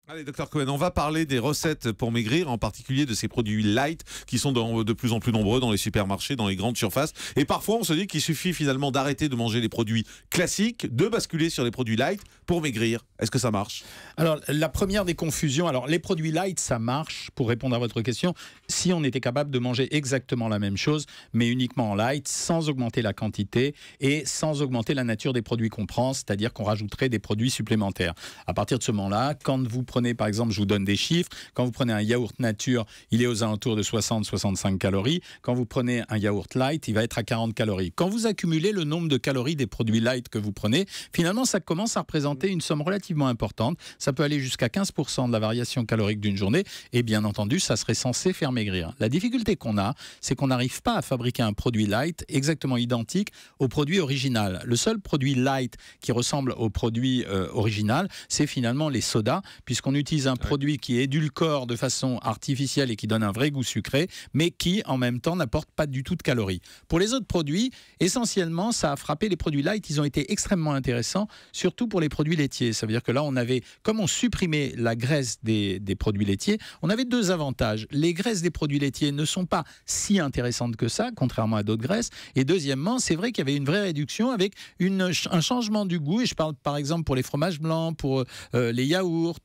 Allez, docteur Cohen, on va parler des recettes pour maigrir, en particulier de ces produits light qui sont de plus en plus nombreux dans les supermarchés, dans les grandes surfaces. Et parfois, on se dit qu'il suffit finalement d'arrêter de manger les produits classiques, de basculer sur les produits light pour maigrir. Est-ce que ça marche? Alors, la première des confusions, alors les produits light, ça marche, pour répondre à votre question, si on était capable de manger exactement la même chose, mais uniquement en light, sans augmenter la quantité et sans augmenter la nature des produits qu'on prend, c'est-à-dire qu'on rajouterait des produits supplémentaires. À partir de ce moment-là, quand vous prenez, par exemple, je vous donne des chiffres, quand vous prenez un yaourt nature, il est aux alentours de 60-65 calories. Quand vous prenez un yaourt light, il va être à 40 calories. Quand vous accumulez le nombre de calories des produits light que vous prenez, finalement, ça commence à représenter une somme relativement importante. Ça peut aller jusqu'à 15% de la variation calorique d'une journée. Et bien entendu, ça serait censé faire maigrir. La difficulté qu'on a, c'est qu'on n'arrive pas à fabriquer un produit light exactement identique au produit original. Le seul produit light qui ressemble au produit original, c'est finalement les sodas, puisqu'on utilise un produit qui édulcore de façon artificielle et qui donne un vrai goût sucré, mais qui, en même temps, n'apporte pas du tout de calories. Pour les autres produits, essentiellement, ça a frappé les produits light. Ils ont été extrêmement intéressants, surtout pour les produits laitiers. Ça veut dire que là, on avait, comme on supprimait la graisse des produits laitiers, on avait deux avantages. Les graisses des produits laitiers ne sont pas si intéressantes que ça, contrairement à d'autres graisses. Et deuxièmement, c'est vrai qu'il y avait une vraie réduction avec un changement du goût. Et je parle par exemple pour les fromages blancs, pour les yaourts,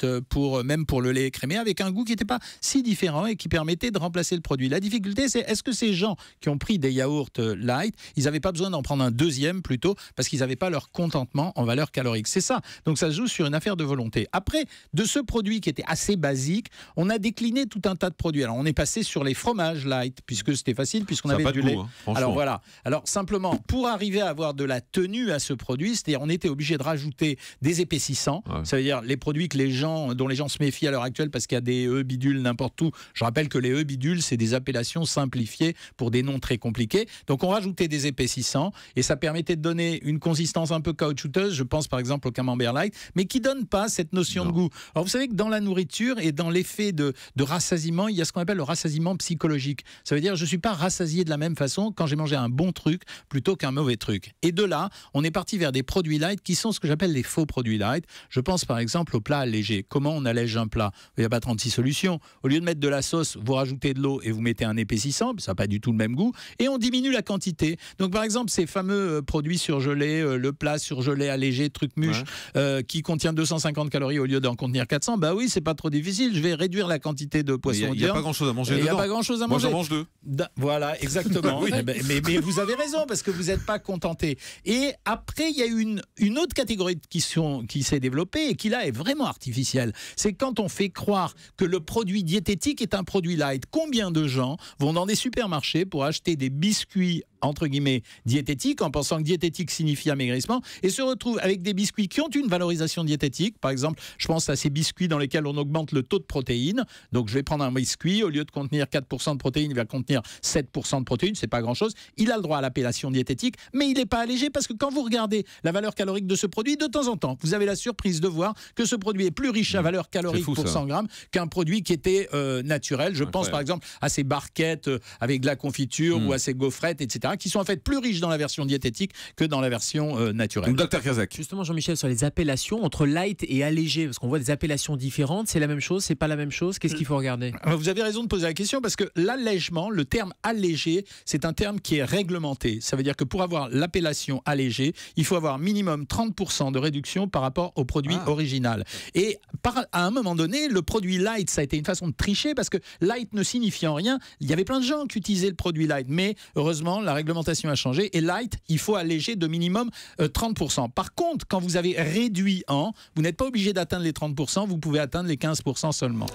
même pour le lait écrémé, avec un goût qui n'était pas si différent et qui permettait de remplacer le produit. La difficulté, c'est est-ce que ces gens qui ont pris des yaourts light, ils n'avaient pas besoin d'en prendre un deuxième plutôt parce qu'ils n'avaient pas leur contentement en valeur calorique. C'est ça. Donc ça se joue sur une affaire de volonté. Après, de ce produit qui était assez basique, on a décliné tout un tas de produits. Alors on est passé sur les fromages light puisque c'était facile, puisqu'on avait du lait. Alors voilà. Alors simplement, pour arriver à avoir de la tenue à ce produit, c'est-à-dire on était obligé de rajouter des épaississants. Ouais. Ça veut dire les produits dont les gens se méfient à l'heure actuelle parce qu'il y a des E bidules n'importe où. Je rappelle que les E bidules, c'est des appellations simplifiées pour des noms très compliqués. Donc on rajoutait des épaississants et ça permettait de donner une consistance un peu caoutchouteuse. Je pense par exemple au camembert light, mais qui donne pas cette notion de goût. Alors vous savez que dans la nourriture et dans l'effet de rassasiement, il y a ce qu'on appelle le rassasiement psychologique. Ça veut dire je suis pas rassasié de la même façon quand j'ai mangé un bon truc plutôt qu'un mauvais truc. Et de là, on est parti vers des produits light qui sont ce que j'appelle les faux produits light. Je pense par exemple au plat allégé. Comment on allège un plat? Il n'y a pas 36 solutions. Au lieu de mettre de la sauce, vous rajoutez de l'eau et vous mettez un épaississant, ça n'a pas du tout le même goût, et on diminue la quantité. Donc par exemple, ces fameux produits surgelés, le plat surgelé allégé, truc mûche, qui contient 250 calories au lieu d'en contenir 400, bah oui, c'est pas trop difficile, je vais réduire la quantité de poisson. Il n'y a pas grand-chose à manger dedans. Il n'y a pas grand chose à manger. Moi, j'en mange deux. Voilà, exactement. Oui. mais vous avez raison, parce que vous n'êtes pas contenté. Et après, il y a une autre catégorie qui s'est développée et qui là est vraiment artificielle. C'est quand on fait croire que le produit diététique est un produit light. Combien de gens vont dans des supermarchés pour acheter des biscuits entre guillemets diététiques en pensant que diététique signifie amaigrissement et se retrouvent avec des biscuits qui ont une valorisation diététique. Par exemple, je pense à ces biscuits dans lesquels on augmente le taux de protéines. Donc je vais prendre un biscuit, au lieu de contenir 4% de protéines, il va contenir 7% de protéines, c'est pas grand chose. Il a le droit à l'appellation diététique, mais il n'est pas allégé parce que quand vous regardez la valeur calorique de ce produit, de temps en temps, vous avez la surprise de voir que ce produit est plus riche à valeur calorique pour 100 grammes qu'un produit qui était naturel. Je pense par exemple à ces barquettes avec de la confiture ou à ces gaufrettes, etc., qui sont en fait plus riches dans la version diététique que dans la version naturelle. Docteur Kazak. Justement, Jean-Michel, sur les appellations entre light et allégé, parce qu'on voit des appellations différentes, c'est la même chose, c'est pas la même chose, qu'est-ce qu'il faut regarder? Vous avez raison de poser la question parce que l'allègement, le terme allégé, c'est un terme qui est réglementé. Ça veut dire que pour avoir l'appellation allégé, il faut avoir minimum 30% de réduction par rapport au produit original. Et à un moment donné, le produit light, ça a été une façon de tricher parce que light ne signifiant rien. Il y avait plein de gens qui utilisaient le produit light, mais heureusement, la réglementation a changé et light, il faut alléger de minimum 30%. Par contre, quand vous avez réduit vous n'êtes pas obligé d'atteindre les 30%, vous pouvez atteindre les 15% seulement.